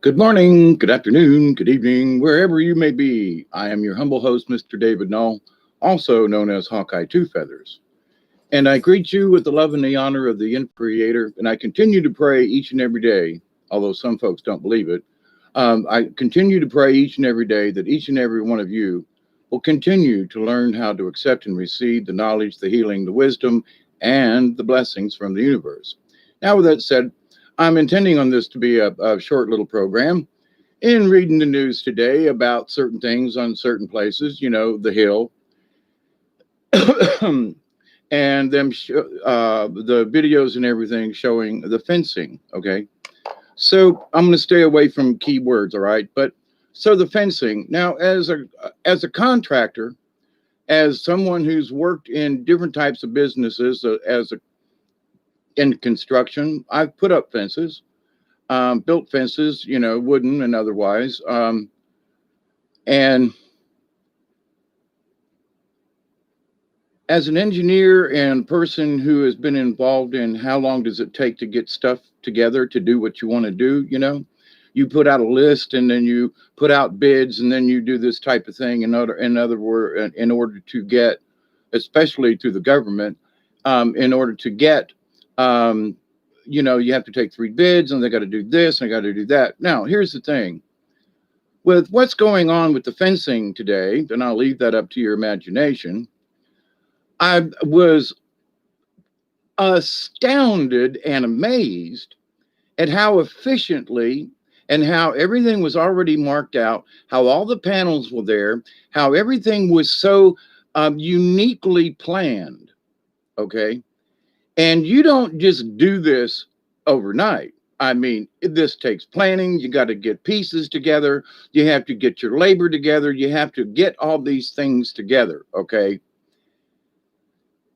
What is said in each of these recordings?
Good morning, good afternoon, good evening, wherever you may be. I am your humble host, Mr. David Null, also known as Hawkeye Two Feathers. And I greet you with the love and the honor of the Creator. And I continue to pray each and every day, although some folks don't believe it. I continue to pray each and every day that each and every one of you will continue to learn how to accept and receive the knowledge, the healing, the wisdom, and the blessings from the universe. Now, with that said, I'm intending on this to be a short little program in reading the news today about certain things on certain places, the Hill, and the videos and everything showing the fencing. Okay. So I'm going to stay away from keywords. All right. But so the fencing now, as a contractor, as someone who's worked in different types of businesses, in construction, I've put up fences, built fences, wooden and otherwise. And as an engineer and person who has been involved in how long does it take to get stuff together to do what you want to do, you put out a list and then you put out bids and then you do this type of thing. In other words, in order to get, especially through the government, in order to get, you have to take 3 bids and they got to do this and they got to do that. Now, here's the thing. With what's going on with the fencing today, and I'll leave that up to your imagination, I was astounded and amazed at how efficiently and how everything was already marked out, how all the panels were there, how everything was so uniquely planned. Okay. And you don't just do this overnight. I mean, this takes planning. You got to get pieces together. You have to get your labor together. You have to get all these things together. Okay.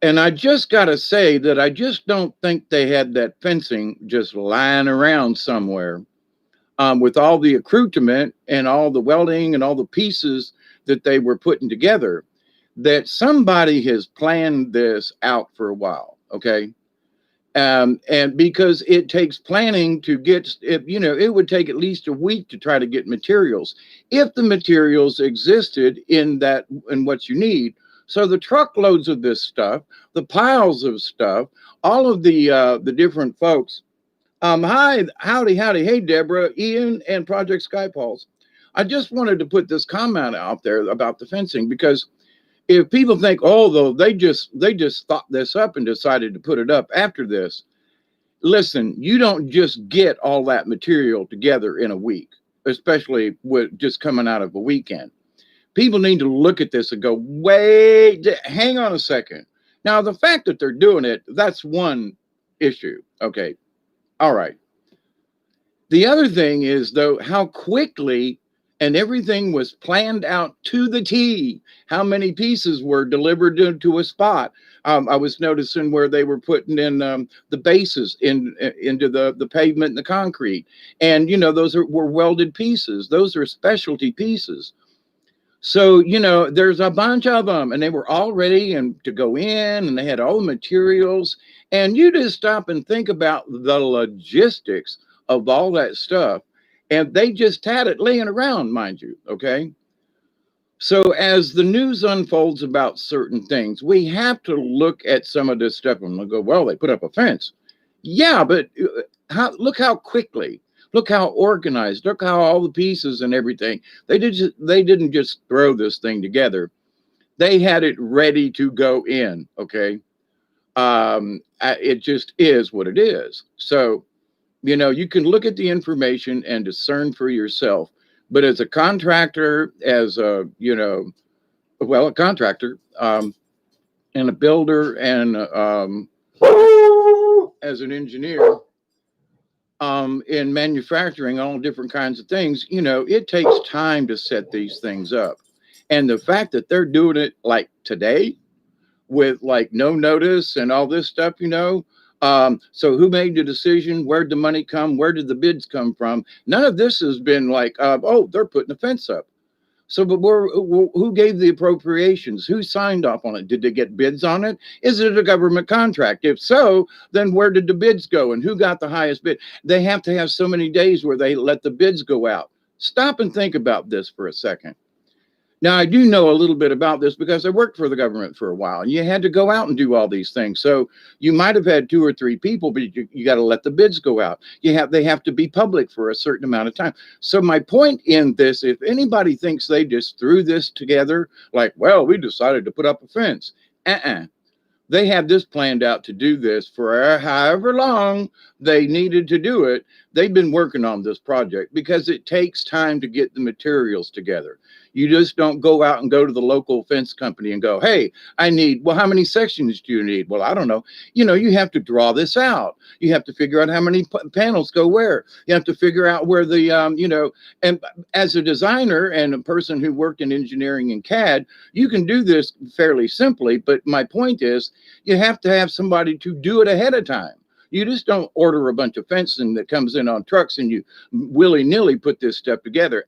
And I just got to say that I just don't think they had that fencing just lying around somewhere with all the accoutrement and all the welding and all the pieces that they were putting together, that somebody has planned this out for a while. Okay. And because it takes planning to get, it would take at least a week to try to get materials. If the materials existed in what you need. So the truckloads of this stuff, the piles of stuff, all of the different folks. Hi, howdy, hey, Deborah, Ian, and Project Skypulse. I just wanted to put this comment out there about the fencing because if people think, oh, though they just thought this up and decided to put it up after this, listen, you don't just get all that material together in a week, especially with just coming out of a weekend. People need to look at this and go, wait, hang on a second. Now, the fact that they're doing it, that's one issue. Okay. All right. The other thing is, though, how quickly and everything was planned out to the T, how many pieces were delivered to a spot. I was noticing where they were putting in the bases into the pavement and the concrete. And, those were welded pieces. Those are specialty pieces. So, there's a bunch of them and they were all ready to go in and they had all the materials. And you just stop and think about the logistics of all that stuff. And they just had it laying around, mind you. Okay. So as the news unfolds about certain things, we have to look at some of this stuff and go, well, they put up a fence. Yeah, but look how quickly. Look how organized. Look how all the pieces and everything. They didn't just throw this thing together. They had it ready to go in. Okay, it just is what it is. So, you can look at the information and discern for yourself. But as a contractor, a contractor and a builder, and as an engineer. In manufacturing all different kinds of things, it takes time to set these things up. And the fact that they're doing it like today with like no notice and all this stuff, so who made the decision? Where'd the money come? Where did the bids come from? None of this has been like, oh, they're putting a fence up. So, but who gave the appropriations? Who signed off on it? Did they get bids on it? Is it a government contract? If so, then where did the bids go and who got the highest bid? They have to have so many days where they let the bids go out. Stop and think about this for a second. Now, I do know a little bit about this because I worked for the government for a while, and you had to go out and do all these things. So you might have had 2 or 3 people, but you got to let the bids go out. They have to be public for a certain amount of time. So my point in this, if anybody thinks they just threw this together, like, well, we decided to put up a fence. They have this planned out to do this for however long they needed to do it. They've been working on this project because it takes time to get the materials together. You just don't go out and go to the local fence company and go, hey, I need, well, how many sections do you need? Well, I don't know. You have to draw this out. You have to figure out how many panels go where. You have to figure out where the, and as a designer and a person who worked in engineering and CAD, you can do this fairly simply. But my point is, you have to have somebody to do it ahead of time. You just don't order a bunch of fencing that comes in on trucks and you willy-nilly put this stuff together.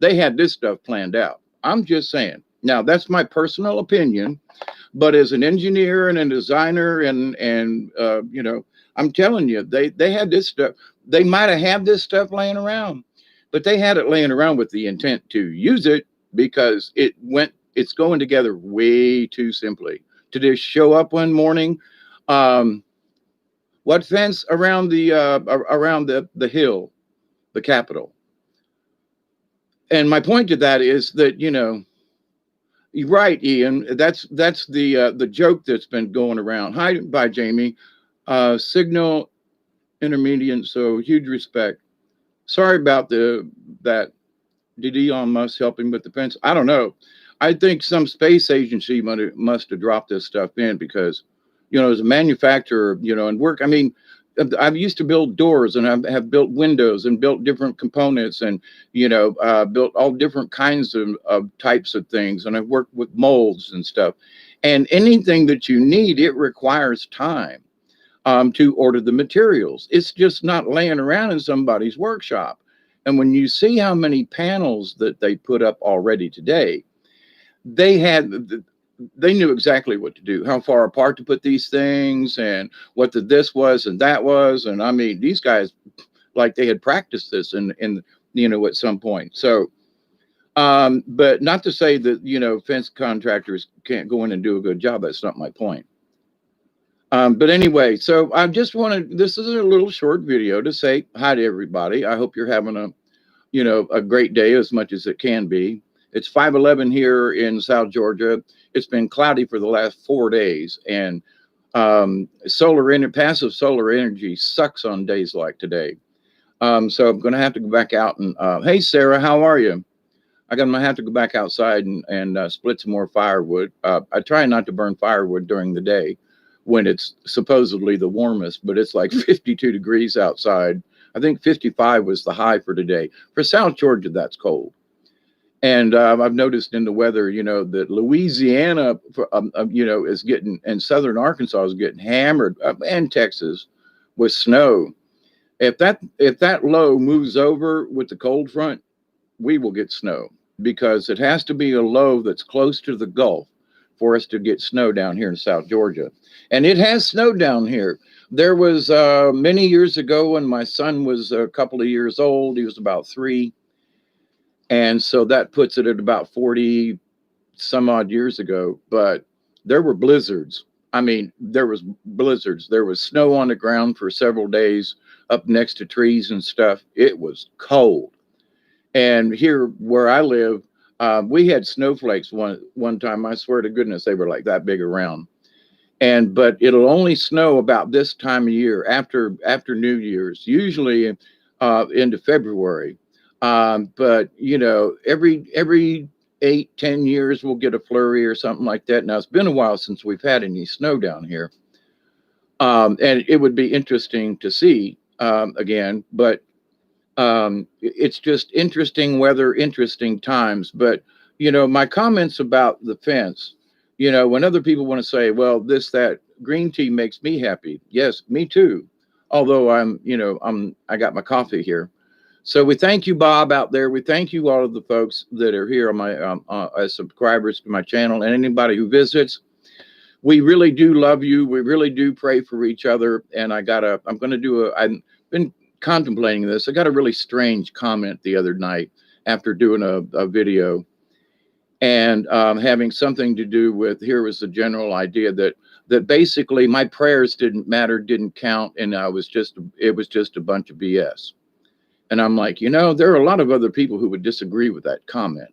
They had this stuff planned out. I'm just saying. Now, that's my personal opinion, but as an engineer and a designer and I'm telling you, they had this stuff. They might have had this stuff laying around, but they had it laying around with the intent to use it because it's going together way too simply. To just show up one morning, what fence around the hill, the Capitol? And my point to that is that, you're right, Ian. That's the joke that's been going around. Hi, bye, Jamie. Signal intermediate, so huge respect. Sorry about that. Did Elon Musk help him with the fence? I don't know. I think some space agency must have dropped this stuff in because, as a manufacturer, and work. I mean, I've used to build doors and I have built windows and built different components and, built all different kinds of types of things. And I've worked with molds and stuff. And anything that you need, it requires time to order the materials. It's just not laying around in somebody's workshop. And when you see how many panels that they put up already today, they knew exactly what to do, how far apart to put these things and what this was and that was. And I mean, these guys, like they had practiced this in at some point. So, but not to say that, fence contractors can't go in and do a good job. That's not my point. But anyway, so I just wanted, this is a little short video to say hi to everybody. I hope you're having a great day as much as it can be. It's 5:11 here in South Georgia. It's been cloudy for the last 4 days, and passive solar energy sucks on days like today. So I'm going to have to go back out and, hey, Sarah, how are you? I'm going to have to go back outside and split some more firewood. I try not to burn firewood during the day when it's supposedly the warmest, but it's like 52 degrees outside. I think 55 was the high for today. For South Georgia, that's cold. And I've noticed in the weather, that Louisiana, is getting, and southern Arkansas is getting hammered, and Texas with snow. If that low moves over with the cold front, we will get snow because it has to be a low that's close to the Gulf for us to get snow down here in South Georgia. And it has snowed down here. There was many years ago when my son was a couple of years old. He was about 3. And so that puts it at about 40 some odd years ago. But there were blizzards. I mean, there was blizzards. There was snow on the ground for several days up next to trees and stuff. It was cold. And here where I live, we had snowflakes one time. I swear to goodness, they were like that big around. But it'll only snow about this time of year after New Year's, usually into February. But every 8-10 years we'll get a flurry or something like that. Now it's been a while since we've had any snow down here. And it would be interesting to see again, but it's just interesting weather, interesting times. But my comments about the fence, when other people want to say, well, that green tea makes me happy. Yes, me too. Although I got my coffee here. So we thank you, Bob, out there. We thank you, all of the folks that are here on my as subscribers to my channel, and anybody who visits. We really do love you. We really do pray for each other. And I'm going to do I've been contemplating this. I got a really strange comment the other night after doing a video, and having something to do with, here was the general idea that basically my prayers didn't matter, didn't count, and it was just a bunch of BS. And I'm like, there are a lot of other people who would disagree with that comment.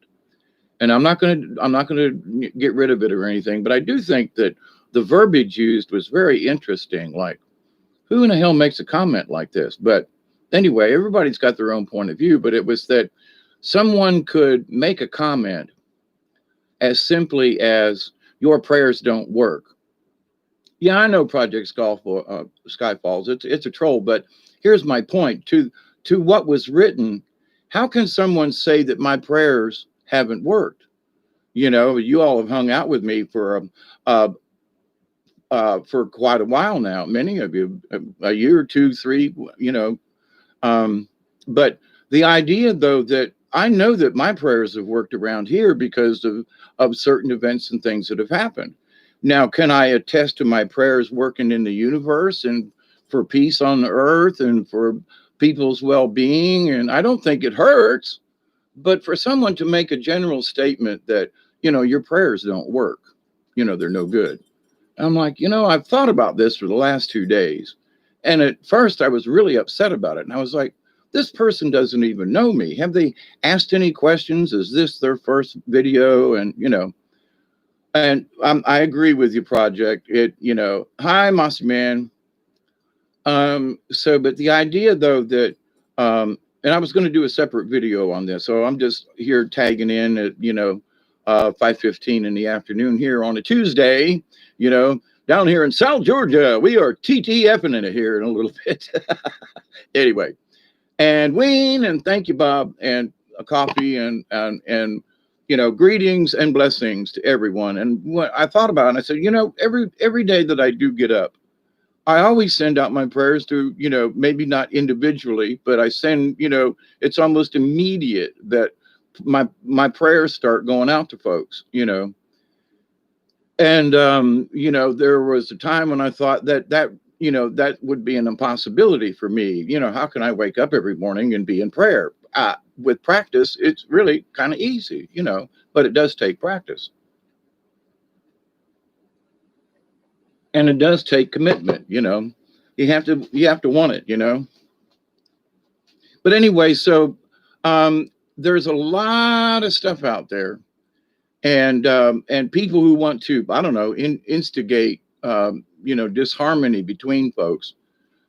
And I'm not going to get rid of it or anything, but I do think that the verbiage used was very interesting. Like, who in the hell makes a comment like this? But anyway, everybody's got their own point of view, but it was that someone could make a comment as simply as, your prayers don't work. Yeah, I know Project Skyfalls. It's a troll, but here's my point. To what was written, how can someone say that my prayers haven't worked? You all have hung out with me for quite a while now. Many of you, a year or two, three. But the idea, though, that I know that my prayers have worked around here because of certain events and things that have happened. Now, can I attest to my prayers working in the universe and for peace on the earth and for people's well-being? And I don't think it hurts. But for someone to make a general statement that, your prayers don't work, they're no good. I'm like, I've thought about this for the last 2 days. And at first I was really upset about it. And I was like, this person doesn't even know me. Have they asked any questions? Is this their first video? And, and I agree with you, Project. Hi, Mossy Man. But the idea, though, that, and I was going to do a separate video on this, so I'm just here tagging in at 5:15 in the afternoon here on a Tuesday. Down here in South Georgia, we are TTFing in it here in a little bit. Anyway, and Wayne, and thank you, Bob, and a coffee, and greetings and blessings to everyone. And what I thought about it, and I said, every day that I do get up, I always send out my prayers to, maybe not individually, but I send, it's almost immediate that my prayers start going out to folks, And, there was a time when I thought that would be an impossibility for me. How can I wake up every morning and be in prayer? With practice, it's really kind of easy, but it does take practice. And it does take commitment, you have to want it, But anyway, so there's a lot of stuff out there, and people who want to, I don't know, instigate, disharmony between folks.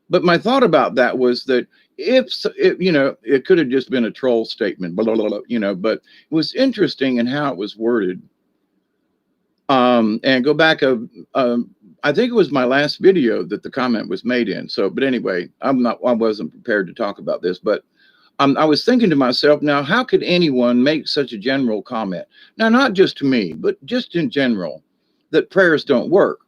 But my thought about that was that if it could have just been a troll statement, blah, blah, blah, but it was interesting in how it was worded. And go back I think it was my last video that the comment was made in. So, but anyway, I wasn't prepared to talk about this, but I was thinking to myself, now, how could anyone make such a general comment? Now, not just to me, but just in general, that prayers don't work.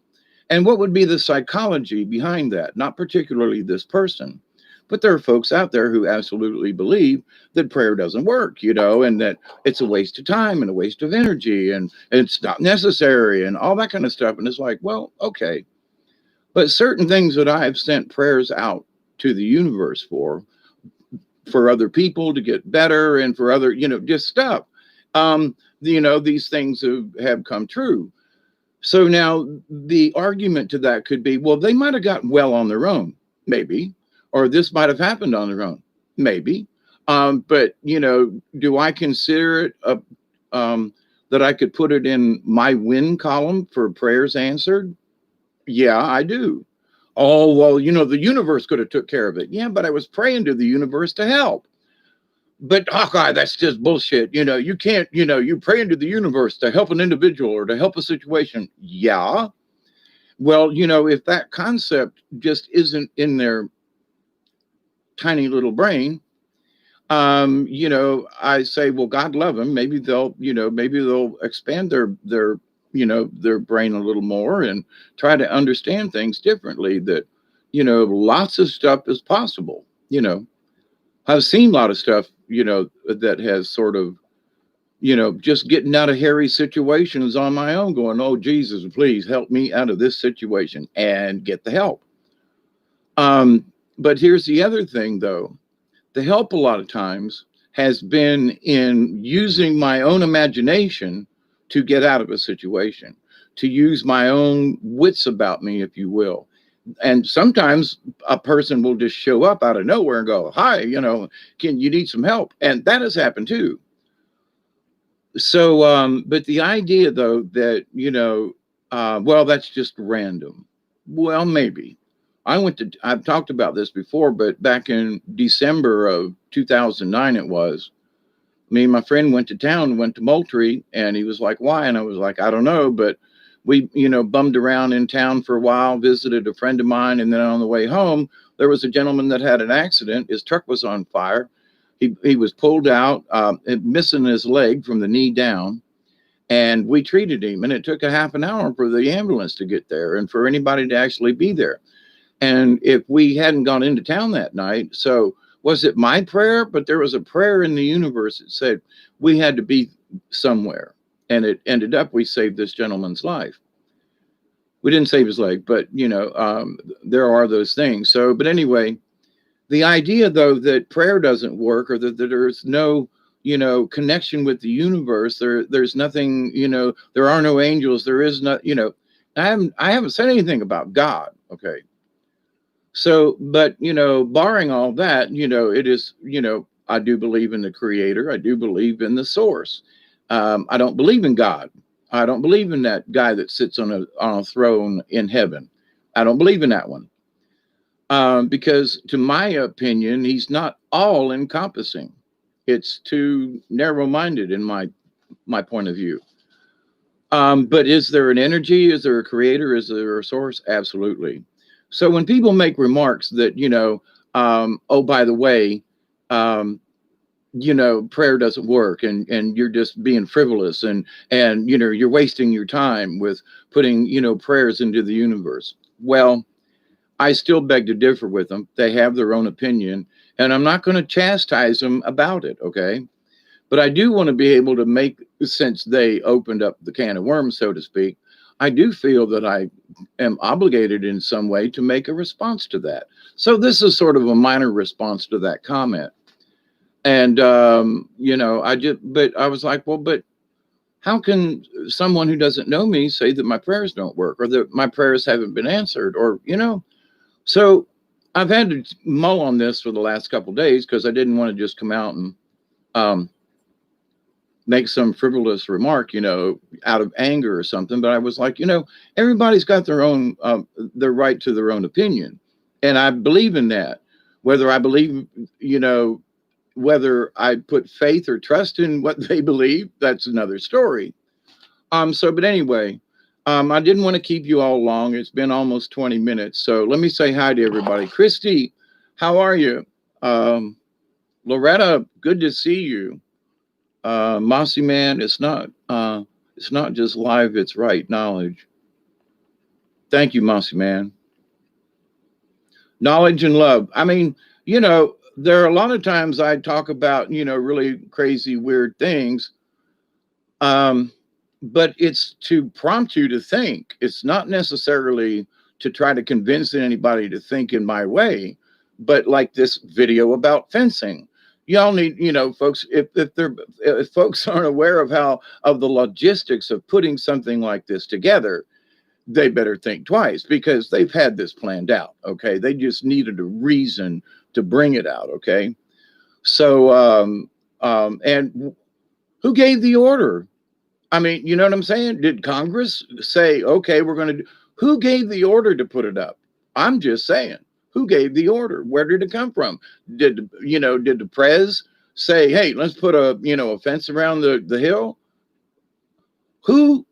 And what would be the psychology behind that? Not particularly this person, but there are folks out there who absolutely believe that prayer doesn't work, and that it's a waste of time and a waste of energy and it's not necessary and all that kind of stuff. And it's like, well, okay. But certain things that I have sent prayers out to the universe for other people to get better and for other, just stuff, these things have come true. So now the argument to that could be, well, they might have gotten well on their own, maybe. Or this might have happened on their own, maybe. But, do I consider it that I could put it in my win column for prayers answered? Yeah, I do. Oh, well, the universe could have took care of it. Yeah, but I was praying to the universe to help. But, oh, God, that's just bullshit. You can't, you're praying to the universe to help an individual or to help a situation. Yeah. Well, if that concept just isn't in their tiny little brain, I say, well, God love them. Maybe they'll expand their brain a little more and try to understand things differently, that, lots of stuff is possible, I've seen a lot of stuff, that has sort of, just getting out of hairy situations on my own, going, oh, Jesus, please help me out of this situation and get the help. But here's the other thing, though. The help a lot of times has been in using my own imagination to get out of a situation, to use my own wits about me, if you will. And sometimes a person will just show up out of nowhere and go, hi, can you need some help? And that has happened too. So, but the idea though that, well, that's just random. Well, maybe. I've talked about this before, but back in December of 2009, it was, me and my friend went to town, went to Moultrie, and he was like, why? And I was like, I don't know, but we, bummed around in town for a while, visited a friend of mine. And then on the way home, there was a gentleman that had an accident. His truck was on fire. He was pulled out, missing his leg from the knee down. And we treated him, and it took a half an hour for the ambulance to get there and for anybody to actually be there. And if we hadn't gone into town that night, so was it my prayer? But there was a prayer in the universe that said we had to be somewhere. And it ended up, we saved this gentleman's life. We didn't save his leg, but, there are those things. So, but anyway, the idea, though, that prayer doesn't work, or that there's no, connection with the universe, there's nothing, there are no angels, there is not, I haven't said anything about God. Okay. So, but, barring all that, it is, I do believe in the creator. I do believe in the source. I don't believe in God. I don't believe in that guy that sits on a throne in heaven. I don't believe in that one. Because to my opinion, he's not all encompassing. It's too narrow-minded in my point of view. But is there an energy? Is there a creator? Is there a source? Absolutely. So when people make remarks that, oh, by the way, prayer doesn't work, and you're just being frivolous, and you're wasting your time with putting, prayers into the universe. Well, I still beg to differ with them. They have their own opinion, and I'm not going to chastise them about it. Okay. But I do want to be able to make, since they opened up the can of worms, so to speak, I do feel that I am obligated in some way to make a response to that. So this is sort of a minor response to that comment. And, but I was like, well, but how can someone who doesn't know me say that my prayers don't work, or that my prayers haven't been answered, or, so I've had to mull on this for the last couple of days, because I didn't want to just come out and, make some frivolous remark, out of anger or something. But I was like, everybody's got their own, their right to their own opinion. And I believe in that. Whether I believe, whether I put faith or trust in what they believe, that's another story. But anyway, I didn't want to keep you all long. It's been almost 20 minutes. So let me say hi to everybody. Christy, how are you? Loretta, good to see you. Mossy Man, it's not just live, it's right knowledge. Thank you, Mossy Man. Knowledge and love. I mean, there are a lot of times I talk about, really crazy, weird things. But it's to prompt you to think. It's not necessarily to try to convince anybody to think in my way, but like this video about fencing. Y'all need, folks, if folks aren't aware of the logistics of putting something like this together, they better think twice, because they've had this planned out. Okay. They just needed a reason to bring it out. Okay. So, and who gave the order? I mean, you know what I'm saying? Did Congress say, okay, we're going to who gave the order to put it up? I'm just saying. Who gave the order? Where did it come from? Did the prez say, hey, let's put a fence around the hill? Who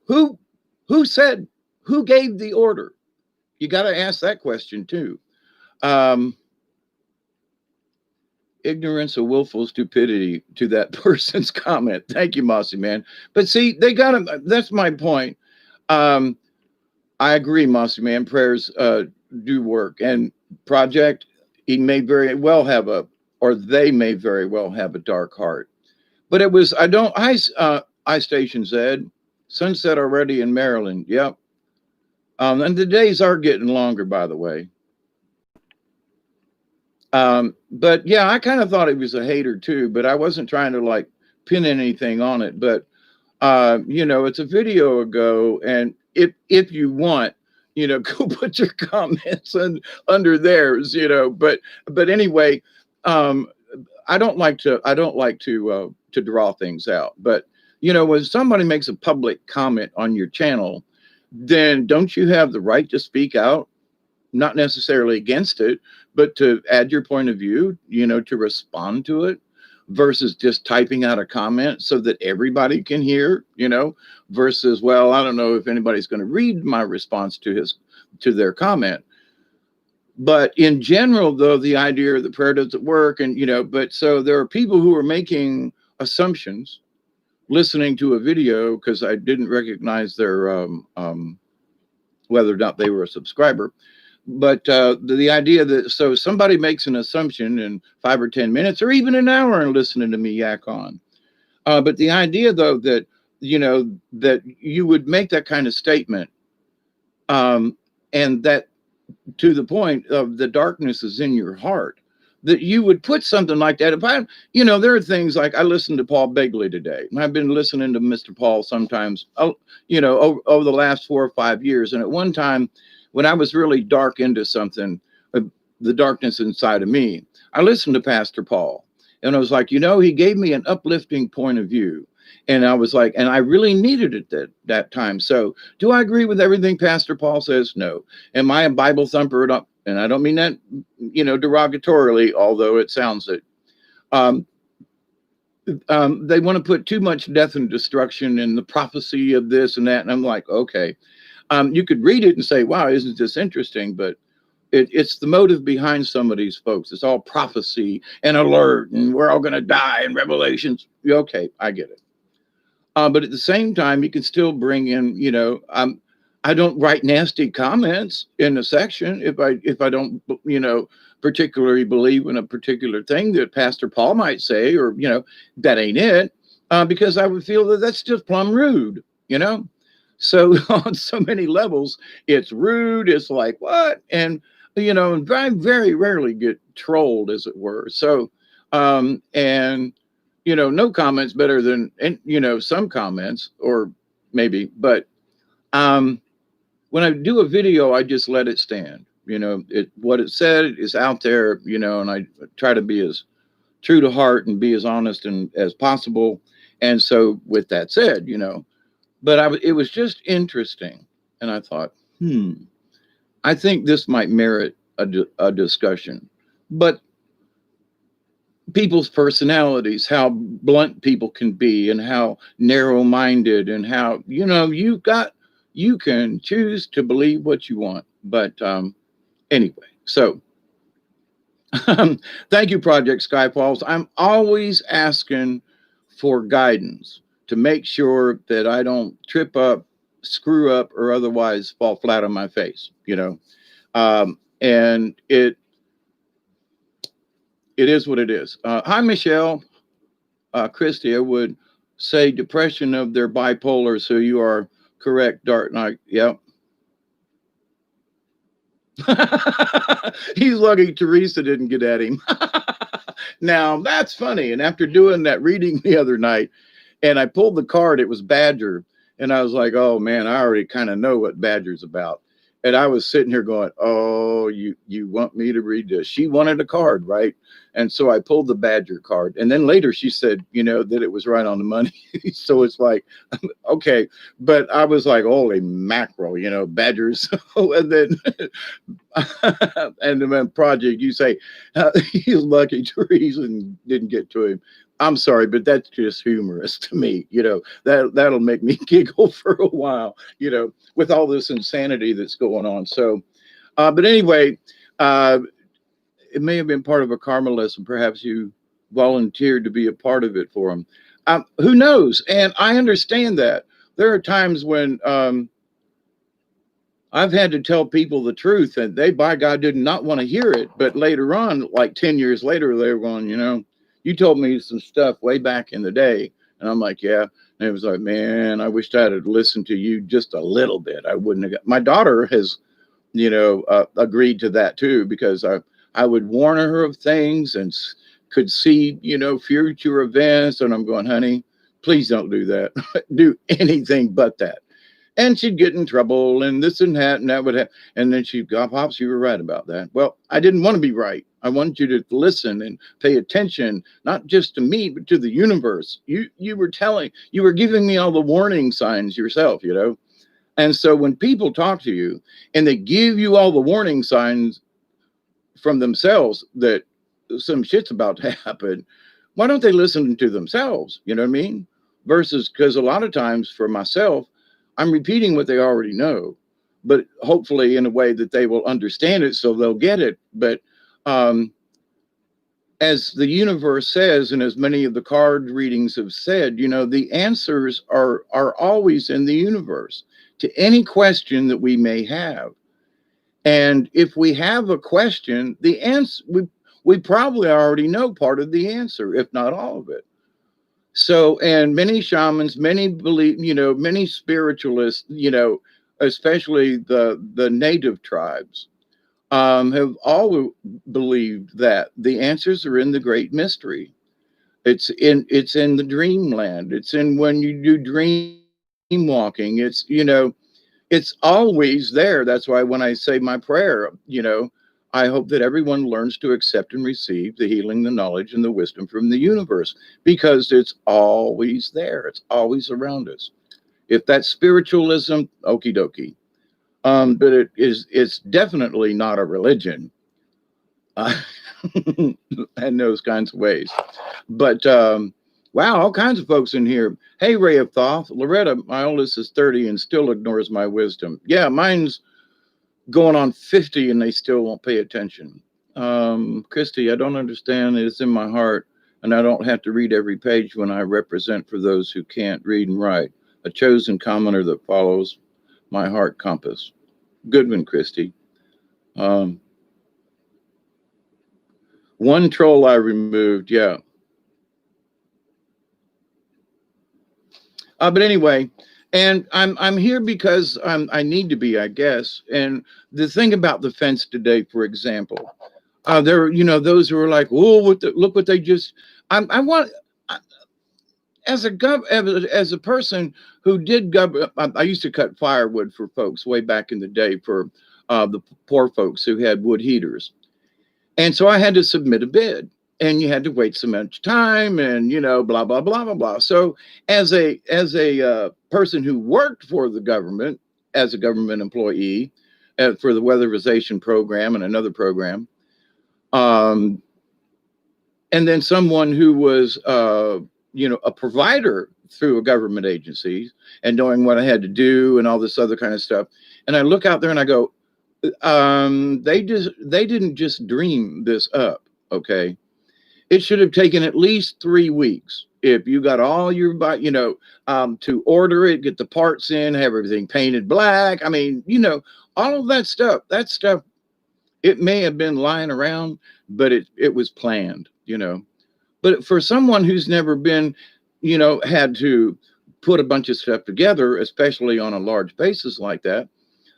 said, who gave the order? You got to ask that question too. Ignorance or willful stupidity to that person's comment. Thank you, Mossy Man. But see, that's my point. I agree, Mossy Man. Prayers do work. And Project, he may very well have a or they may very well have a dark heart. But it was, I Station Z, sunset already in Maryland. Yep. And the days are getting longer, by the way. But yeah, I kind of thought he was a hater too, but I wasn't trying to like pin anything on it. But you know, it's a video ago, and if you want, you know, go put your comments under theirs, you know. But anyway, um, I don't like to draw things out. But you know, when somebody makes a public comment on your channel, then don't you have the right to speak out? Not necessarily against it, but to add your point of view, you know, to respond to it versus just typing out a comment so that everybody can hear, you know, versus, well, I don't know if anybody's going to read my response to their comment. But in general, though, the idea of the prayer doesn't work, and you know, but so there are people who are making assumptions listening to a video because I didn't recognize their whether or not they were a subscriber. But the idea that so somebody makes an assumption in 5 or 10 minutes or even an hour and listening to me yak on. But the idea, though, that, you know, that you would make that kind of statement, and that to the point of the darkness is in your heart, that you would put something like that. If I, you know, there are things like I listened to Paul Begley today, and I've been listening to Mr. Paul sometimes, you know, over the last 4 or 5 years. And at one time, when I was really dark into something, the darkness inside of me, I listened to Pastor Paul, and I was like, you know, he gave me an uplifting point of view. And I was like, and I really needed it that time. So do I agree with everything Pastor Paul says? No. Am I a Bible thumper? And I don't mean that, you know, derogatorily, although it sounds it. They want to put too much death and destruction in the prophecy of this and that. And I'm like, okay, you could read it and say, wow, isn't this interesting? But it's the motive behind some of these folks. It's all prophecy and alert, and we're all going to die in Revelations. Okay, I get it. But at the same time, you can still bring in, you know, I don't write nasty comments in a section if I don't, you know, particularly believe in a particular thing that Pastor Paul might say, or, you know, that ain't it, because I would feel that that's just plumb rude, you know. So on so many levels, it's rude. It's like, what? And, you know, and I very rarely get trolled, as it were. So, and, you know, no comments better than, and, you know, some comments, or maybe, but when I do a video, I just let it stand. You know, what it said is out there, you know, and I try to be as true to heart and be as honest as possible. And so with that said, you know, but it was just interesting. And I thought, I think this might merit a discussion. But people's personalities, how blunt people can be, and how narrow-minded, and how, you know, you can choose to believe what you want. But anyway, so thank you, Project Skyfalls. I'm always asking for guidance to make sure that I don't trip up, screw up, or otherwise fall flat on my face, you know. And it is what it is. Hi, Michelle. Christy, I would say depression of their bipolar, so you are correct, Dark Knight. Yep. He's lucky Teresa didn't get at him. Now, that's funny. And after doing that reading the other night, and I pulled the card, it was Badger. And I was like, oh, man, I already kind of know what Badger's about. And I was sitting here going, oh, you want me to read this? She wanted a card, right? And so I pulled the Badger card. And then later she said, you know, that it was right on the money. So it's like, okay. But I was like, holy mackerel, you know, Badgers. And then, and then Project, you say, he's lucky Teresa didn't get to him. I'm sorry, but that's just humorous to me. You know, that'll make me giggle for a while, you know, with all this insanity that's going on. So, but anyway, it may have been part of a karma lesson. Perhaps you volunteered to be a part of it for him. Who knows? And I understand that. There are times when I've had to tell people the truth, and they, by God, did not want to hear it. But later on, like 10 years later, they were going, you told me some stuff way back in the day. And I'm like, yeah. And it was like, man, I wished I had listened to you just a little bit. I wouldn't have got, my daughter has, agreed to that too, because I would warn her of things and could see, future events. And I'm going, honey, please don't do that. Do anything but that. And she'd get in trouble and this and that, and that would happen. And then she'd go, Pops, you were right about that. Well, I didn't want to be right. I wanted you to listen and pay attention, not just to me, but to the universe. You were giving me all the warning signs yourself, And so when people talk to you and they give you all the warning signs from themselves that some shit's about to happen, why don't they listen to themselves? You know what I mean? Versus, because a lot of times for myself, I'm repeating what they already know, but hopefully in a way that they will understand it so they'll get it. But as the universe says, and as many of the card readings have said, the answers are always in the universe to any question that we may have. And if we have a question, the answer, we probably already know part of the answer, if not all of it. So, and many shamans, many believe, many spiritualists, especially the native tribes, have all believed that the answers are in the great mystery. It's in the dreamland. It's in when you do dream walking. It's always there. That's why when I say my prayer, I hope that everyone learns to accept and receive the healing, the knowledge, and the wisdom from the universe, because it's always there. It's always around us. If that's spiritualism, okie dokie. But it's definitely not a religion in those kinds of ways. But wow, all kinds of folks in here. Hey, Ray of Thoth. Loretta, my oldest, is 30 and still ignores my wisdom. Yeah, mine's going on 50 and they still won't pay attention. Christy, I don't understand. It's in my heart, and I don't have to read every page when I represent for those who can't read and write. A chosen commoner that follows my heart compass. Good one, Christy. One troll I removed, yeah. But anyway, and I'm here because I need to be, I guess. And the thing about the fence today, for example, there, those who are like, oh, look what they just. I want, as a person who did I used to cut firewood for folks way back in the day for the poor folks who had wood heaters, and so I had to submit a bid. And you had to wait so much time, and blah blah blah blah blah. So, as a person who worked for the government as a government employee for the weatherization program and another program, and then someone who was a provider through a government agency and knowing what I had to do and all this other kind of stuff, and I look out there and I go, they didn't just dream this up, okay? It should have taken at least 3 weeks. If you got all your, to order it, get the parts in, have everything painted black. I mean, all of that stuff, it may have been lying around, but it was planned, But for someone who's never been, had to put a bunch of stuff together, especially on a large basis like that,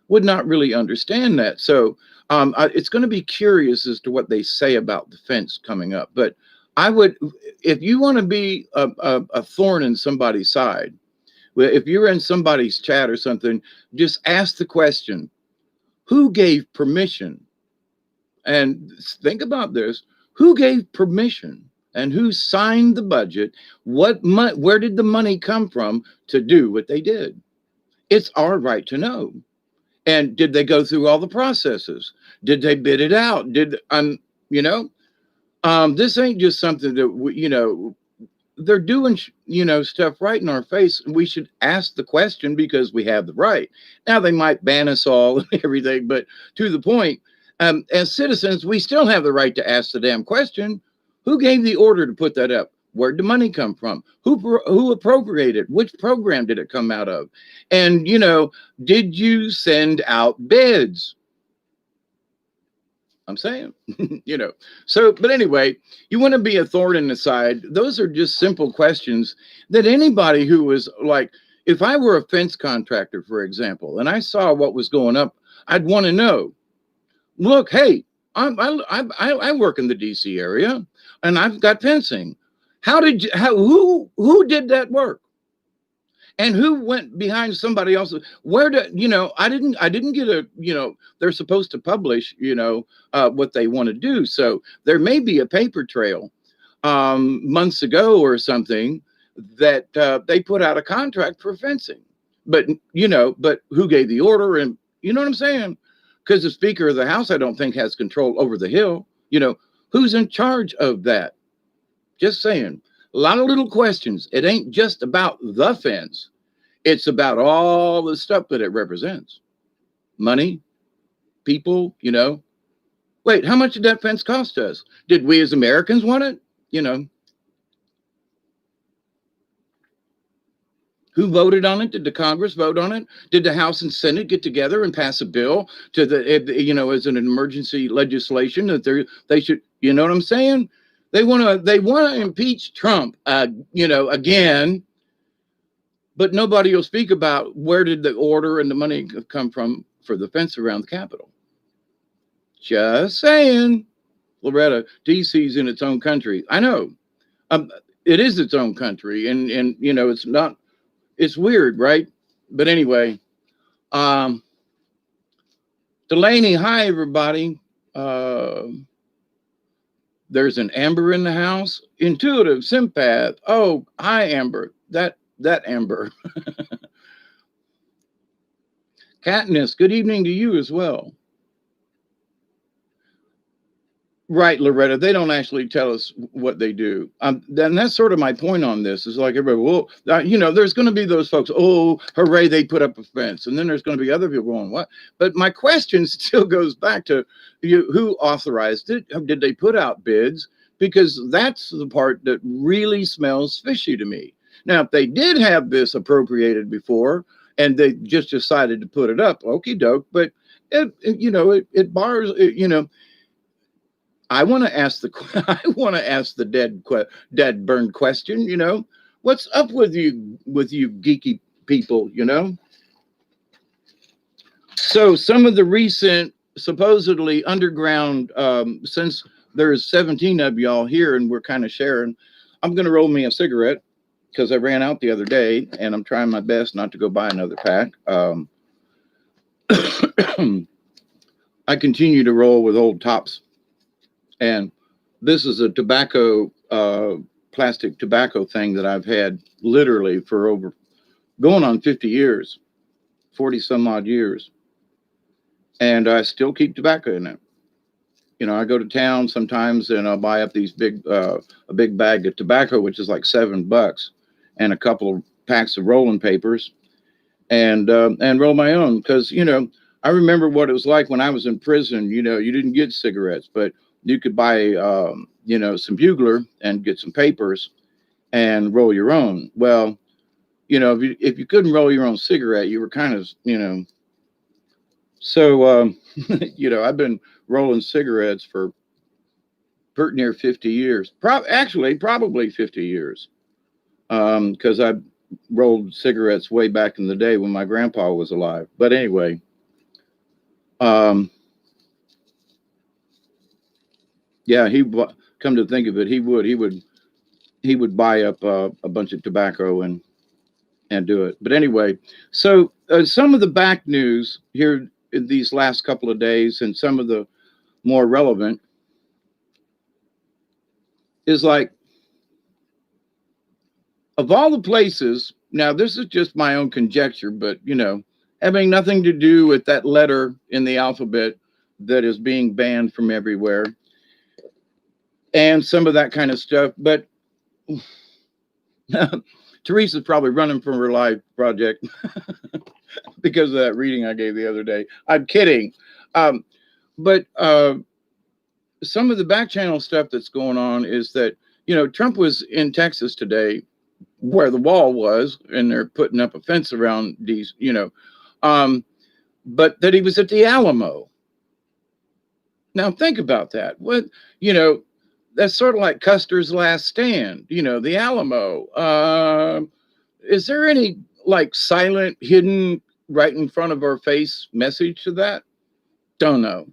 would not really understand that. So it's going to be curious as to what they say about the fence coming up. But I would, if you want to be a thorn in somebody's side, if you're in somebody's chat or something, just ask the question, who gave permission? And think about this, who gave permission and who signed the budget? Where did the money come from to do what they did? It's our right to know. And did they go through all the processes? Did they bid it out? This ain't just something that they're doing, stuff right in our face. We should ask the question because we have the right. Now they might ban us all and everything, but to the point, as citizens, we still have the right to ask the damn question. Who gave the order to put that up? Where'd the money come from? Who appropriated? Which program did it come out of? And, did you send out bids? I'm saying, So, but anyway, you want to be a thorn in the side. Those are just simple questions that anybody who was like, if I were a fence contractor, for example, and I saw what was going up, I'd want to know, look, hey, I work in the DC area and I've got fencing. Who did that work? And who went behind somebody else? Where did, I didn't get they're supposed to publish, what they want to do. So there may be a paper trail months ago or something that they put out a contract for fencing. But who gave the order? And you know what I'm saying? Because the Speaker of the House, I don't think, has control over the Hill. Who's in charge of that? Just saying. A lot of little questions. It ain't just about the fence. It's about all the stuff that it represents. Money, people, Wait, how much did that fence cost us? Did we as Americans want it? Who voted on it? Did the Congress vote on it? Did the House and Senate get together and pass a bill as an emergency legislation that they should, you know what I'm saying? They want to impeach Trump, again, but nobody will speak about where did the order and the money come from for the fence around the Capitol. Just saying. Loretta, DC's in its own country. I know. It is its own country, and it's not. It's weird, right? But anyway, Delaney, hi everybody. There's an Amber in the house. Intuitive Sympath. Oh, hi Amber. That Amber. Katniss, good evening to you as well. Right, Loretta, they don't actually tell us what they do. And that's sort of my point on this. Is like everybody, well, there's going to be those folks, oh, hooray, they put up a fence. And then there's going to be other people going, what? But my question still goes back to who authorized it? Did they put out bids? Because that's the part that really smells fishy to me. Now, if they did have this appropriated before and they just decided to put it up, okie doke, but it bars, I want to ask the dead burned question, what's up with you geeky people, So some of the recent supposedly underground, since there's 17 of y'all here and we're kind of sharing, I'm going to roll me a cigarette because I ran out the other day and I'm trying my best not to go buy another pack. I continue to roll with old tops. And this is a plastic tobacco thing that I've had literally for going on 50 years, 40 some odd years. And I still keep tobacco in it. I go to town sometimes and I'll buy up these a big bag of tobacco, which is like $7, and a couple of packs of rolling papers and roll my own. Because, I remember what it was like when I was in prison. You didn't get cigarettes, but you could buy, some bugler and get some papers and roll your own. Well, if you couldn't roll your own cigarette, you were kind of, So, I've been rolling cigarettes for pretty near 50 years. Probably 50 years. Because I rolled cigarettes way back in the day when my grandpa was alive. But anyway, yeah, come to think of it, he would buy up a bunch of tobacco and do it. But anyway, so some of the back news here in these last couple of days and some of the more relevant is like, of all the places, now this is just my own conjecture, but having nothing to do with that letter in the alphabet that is being banned from everywhere and some of that kind of stuff. But Teresa's probably running from her life project because of that reading I gave the other day. I'm kidding. But some of the back channel stuff that's going on is that, Trump was in Texas today where the wall was, and they're putting up a fence around these, but that he was at the Alamo. Now think about that. You know, that's sort of like Custer's Last Stand, the Alamo. Is there any like silent, hidden, right in front of our face message to that? Don't know.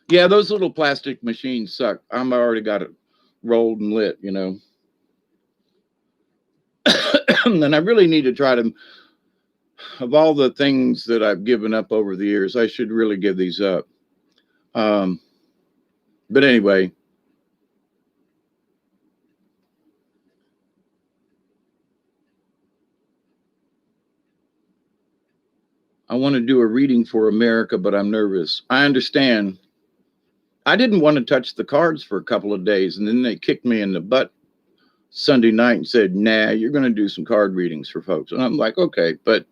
Yeah, those little plastic machines suck. I'm already got it rolled and lit, and I really need to try to, of all the things that I've given up over the years, I should really give these up. But anyway, I want to do a reading for America, but I'm nervous. I understand. I didn't want to touch the cards for a couple of days, and then they kicked me in the butt Sunday night and said, "Nah, you're going to do some card readings for folks." And I'm like, "Okay," but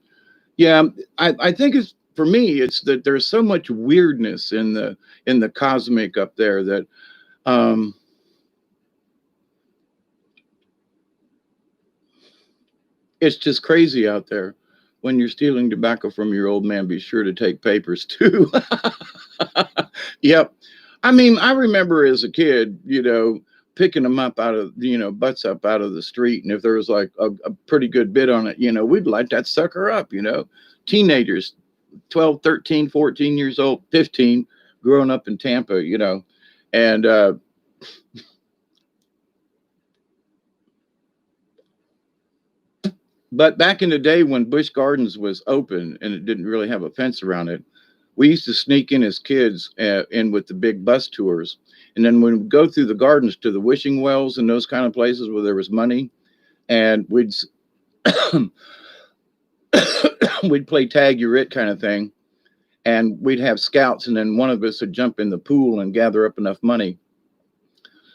yeah, I think it's for me. It's that there's so much weirdness in the cosmic up there that it's just crazy out there. When you're stealing tobacco from your old man, be sure to take papers too. Yep. I mean, I remember as a kid, picking them up out of, butts up out of the street. And if there was like a pretty good bid on it, we'd light that sucker up, teenagers, 12, 13, 14 years old, 15, growing up in Tampa, and, but back in the day when Busch Gardens was open and it didn't really have a fence around it, we used to sneak in as kids in with the big bus tours. And then we'd go through the gardens to the wishing wells and those kind of places where there was money. And we'd play tag your it kind of thing. And we'd have scouts. And then one of us would jump in the pool and gather up enough money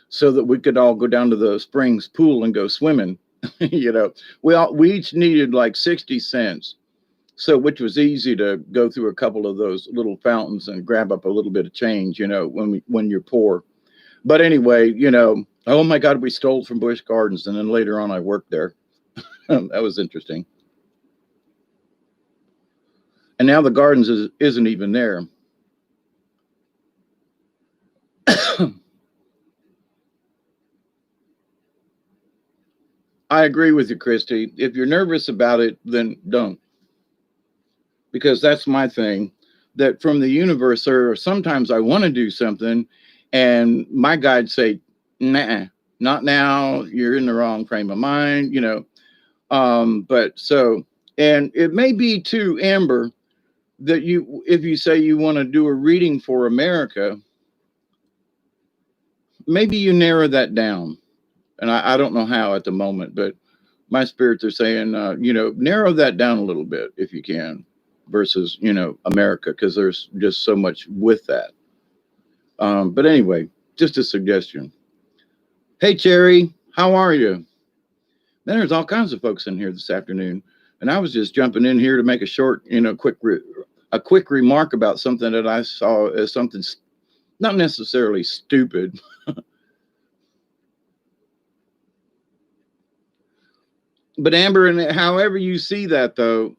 so that we could all go down to the Springs pool and go swimming. We each needed like 60 cents. So, which was easy to go through a couple of those little fountains and grab up a little bit of change, when you're poor. But anyway, oh my God, we stole from Busch Gardens. And then later on, I worked there. That was interesting. And now the Gardens isn't even there. I agree with you, Christy. If you're nervous about it, then don't. Because that's my thing. That from the universe, or sometimes I want to do something, and my guides say, "Nah, not now. You're in the wrong frame of mind." But so, and it may be too, Amber, that if you say you want to do a reading for America, maybe you narrow that down. And I don't know how at the moment, but my spirits are saying, narrow that down a little bit if you can, versus, America, because there's just so much with that. But anyway, just a suggestion. Hey, Cherry, how are you? Then there's all kinds of folks in here this afternoon. And I was just jumping in here to make a short, quick remark about something that I saw as something not necessarily stupid. But Amber, and however you see that, though,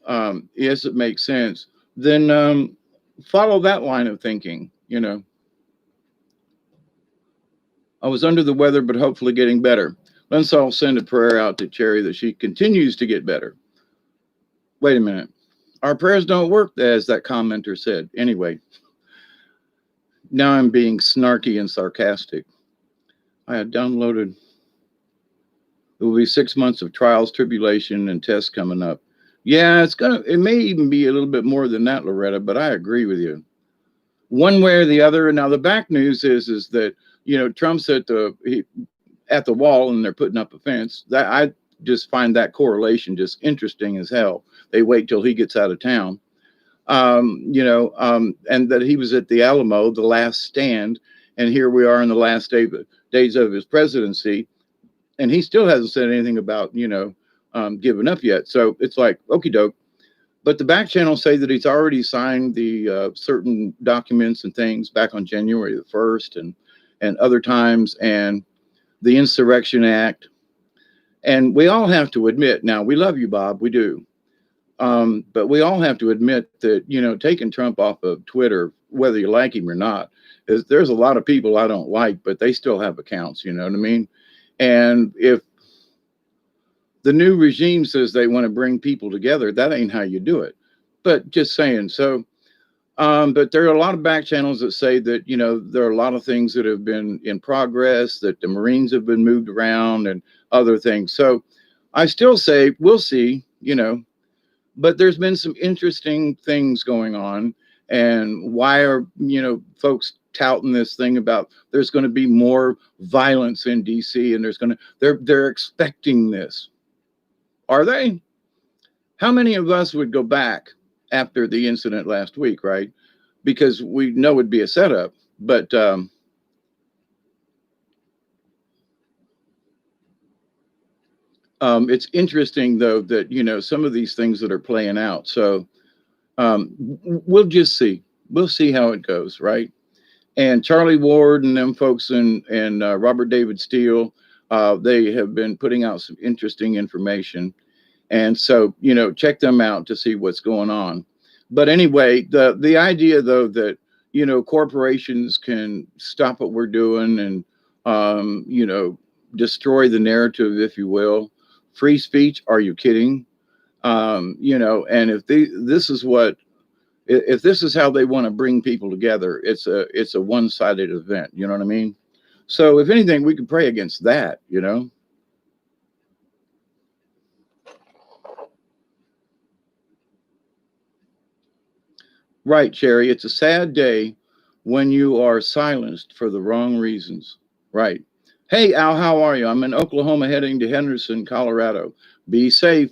yes, it makes sense. Then follow that line of thinking. I was under the weather, but hopefully getting better. Let's all send a prayer out to Cherry that she continues to get better. Wait a minute. Our prayers don't work, as that commenter said. Anyway, now I'm being snarky and sarcastic. I had downloaded. It will be 6 months of trials, tribulation, and tests coming up. Yeah, it may even be a little bit more than that, Loretta, but I agree with you. One way or the other. And now the back news is that, Trump's at the wall and they're putting up a fence. That I just find that correlation just interesting as hell. They wait till he gets out of town. And that he was at the Alamo, the last stand, and here we are in the last days of his presidency. And he still hasn't said anything about, giving up yet. So it's like, okie doke. But the back channels say that he's already signed the certain documents and things back on January the 1st and other times, and the Insurrection Act. And we all have to admit, now, we love you, Bob, we do. But we all have to admit that, taking Trump off of Twitter, whether you like him or not, there's a lot of people I don't like, but they still have accounts, you know what I mean? And if the new regime says they want to bring people together, that ain't how you do it. But just saying. So, but there are a lot of back channels that say that, there are a lot of things that have been in progress, that the Marines have been moved around and other things. So I still say, we'll see, but there's been some interesting things going on. And why are, folks touting this thing about there's going to be more violence in DC, and they're expecting this. Are they? How many of us would go back after the incident last week, right? Because we know it'd be a setup. But it's interesting, though, that, some of these things that are playing out. So we'll just see. We'll see how it goes, right? And Charlie Ward and them folks and Robert David Steele, they have been putting out some interesting information. And so, check them out to see what's going on. But anyway, the idea, though, that, corporations can stop what we're doing and, destroy the narrative, if you will. Free speech, are you kidding? And if this is how they want to bring people together, it's a one-sided event. You know what I mean? So if anything, we could pray against that, Right, Cherry. It's a sad day when you are silenced for the wrong reasons. Right. Hey, Al, how are you? I'm in Oklahoma heading to Henderson, Colorado. Be safe.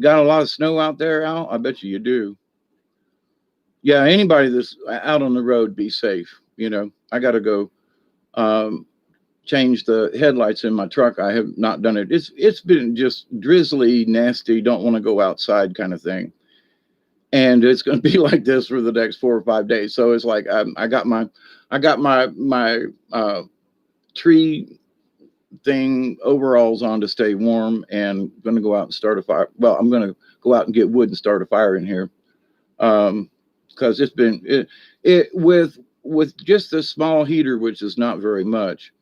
Got a lot of snow out there, Al? I bet you do. Yeah, anybody that's out on the road, be safe. I got to go change the headlights in my truck. I have not done it. It's been just drizzly, nasty, don't want to go outside kind of thing. And it's going to be like this for the next 4 or 5 days. So it's like I got my tree thing overalls on to stay warm, and going to go out and start a fire. Well, I'm going to go out and get wood and start a fire in here, because it's been with just this small heater, which is not very much.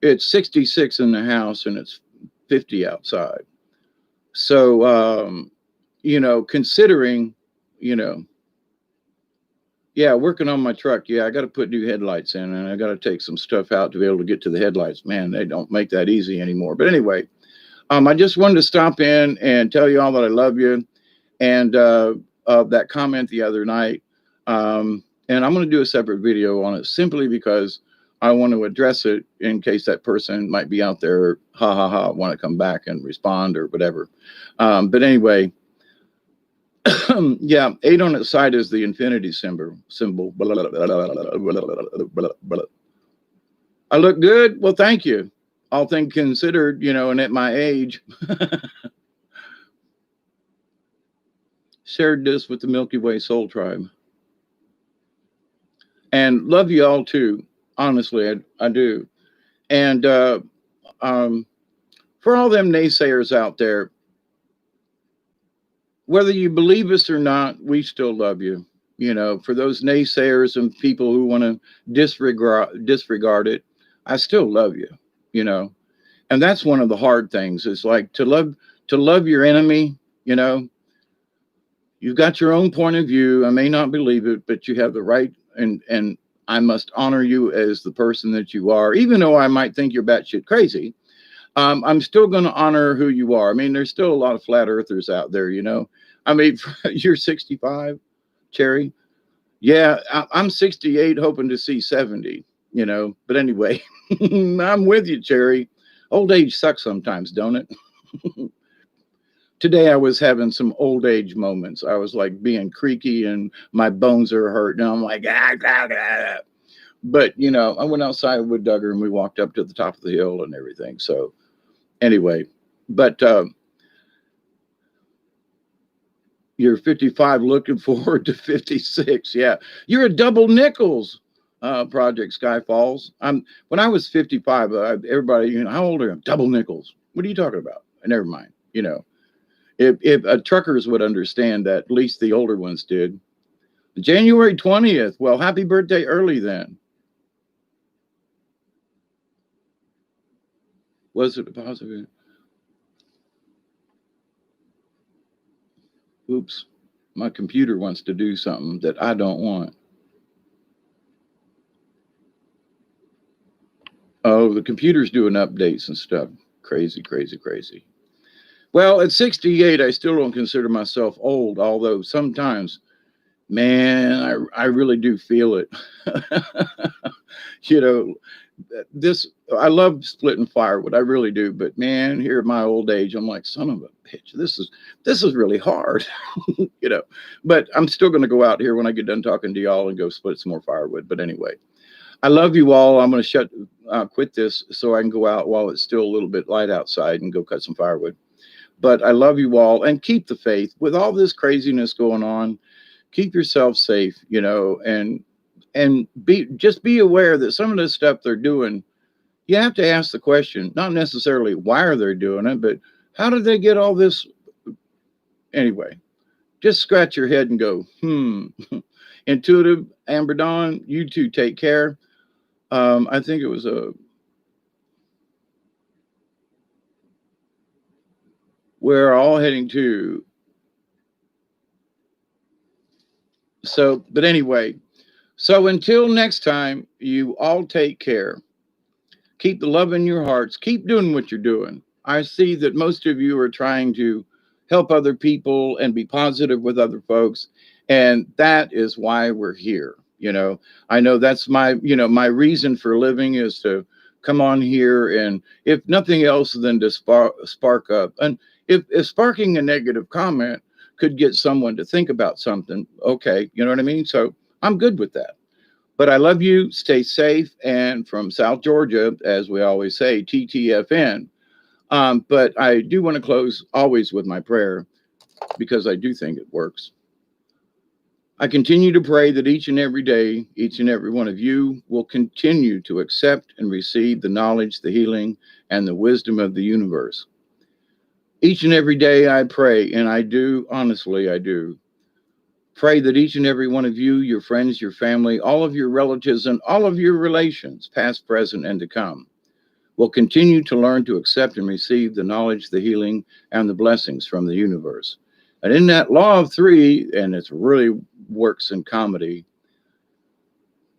It's 66 in the house and it's 50 outside. So considering. Yeah, working on my truck. Yeah, I got to put new headlights in, and I got to take some stuff out to be able to get to the headlights. Man, they don't make that easy anymore. But anyway, I just wanted to stop in and tell you all that I love you, and that comment the other night. And I'm going to do a separate video on it simply because I want to address it in case that person might be out there, want to come back and respond or whatever. But anyway. Yeah, 8 on its side is the infinity symbol. I look good? Well, thank you. All things considered, and at my age. Shared this with the Milky Way Soul Tribe. And love you all too. Honestly, I do. And for all them naysayers out there, whether you believe us or not, we still love you. For those naysayers and people who want to disregard it, I still love you. And that's one of the hard things. Is like to love your enemy. You've got your own point of view. I may not believe it, but you have the right, and I must honor you as the person that you are, even though I might think you're batshit crazy. I'm still going to honor who you are. I mean, there's still a lot of flat earthers out there, I mean, you're 65, Cherry. Yeah, I'm 68, hoping to see 70, But anyway, I'm with you, Cherry. Old age sucks sometimes, don't it? Today I was having some old age moments. I was like being creaky and my bones are hurt. And I'm like, But, I went outside with Duggar and we walked up to the top of the hill and everything. So anyway, but You're 55, looking forward to 56. Yeah, you're a double nickels. Project Sky Falls. When I was 55, everybody, how old are you? Double nickels. What are you talking about? Never mind. If truckers would understand that, at least the older ones did. January 20th. Well, happy birthday early then. Was it a positive? Oops. My computer wants to do something that I don't want. Oh, the computer's doing updates and stuff. Crazy, crazy, crazy. Well, at 68, I still don't consider myself old, although sometimes, man, I really do feel it. you know, I love splitting firewood. I really do. But man, here at my old age, I'm like, son of a bitch, this is really hard. But I'm still going to go out here when I get done talking to y'all and go split some more firewood. But anyway, I love you all. I'm going to quit this so I can go out while it's still a little bit light outside and go cut some firewood. But I love you all, and keep the faith with all this craziness going on. Keep yourself safe, and be aware that some of the stuff they're doing, you have to ask the question, not necessarily why are they doing it, but how did they get all this? Anyway, just scratch your head and go, Intuitive, Amber Dawn, you two take care. I think it was we're all heading to. So, but anyway, so until next time, you all take care. Keep the love in your hearts. Keep doing what you're doing. I see that most of you are trying to help other people and be positive with other folks. And that is why we're here. I know that's my reason for living is to come on here, and if nothing else, then to spark up. And if sparking a negative comment could get someone to think about something, okay, you know what I mean? So I'm good with that. But I love you. Stay safe. And from South Georgia, as we always say, TTFN. But I do want to close always with my prayer because I do think it works. I continue to pray that each and every day, each and every one of you will continue to accept and receive the knowledge, the healing, and the wisdom of the universe. Each and every day I pray, and I do, honestly, I do. Pray that each and every one of you, your friends, your family, all of your relatives, and all of your relations, past, present, and to come, will continue to learn to accept and receive the knowledge, the healing, and the blessings from the universe. And in that law of three, and it really works in comedy,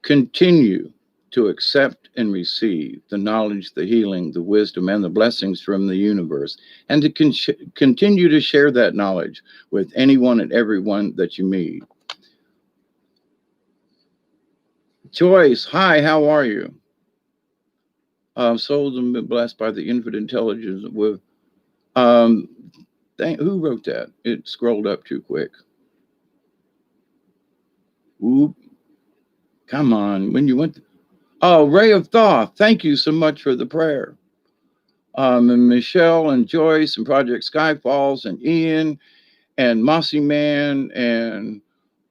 continue to accept and receive the knowledge, the healing, the wisdom, and the blessings from the universe, and to continue to share that knowledge with anyone and everyone that you meet. Joyce, hi, how are you? Souls have been blessed by the infinite intelligence with who wrote that? It scrolled up too quick. Oop. Come on. When you went Ray of Thoth, thank you so much for the prayer. And Michelle and Joyce and Project Sky Falls and Ian and Mossy Man and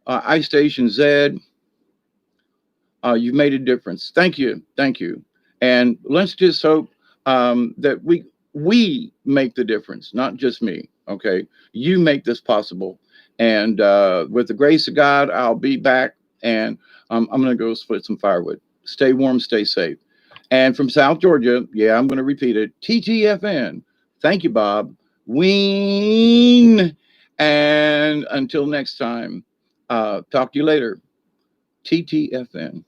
Ice Station Z. You've made a difference. Thank you. Thank you. And let's just hope that we make the difference, not just me. Okay. You make this possible. And with the grace of God, I'll be back, and I'm going to go split some firewood. Stay warm, stay safe. And from South Georgia, yeah, I'm going to repeat it. TTFN. Thank you, Bob. Ween. And until next time, talk to you later. TTFN.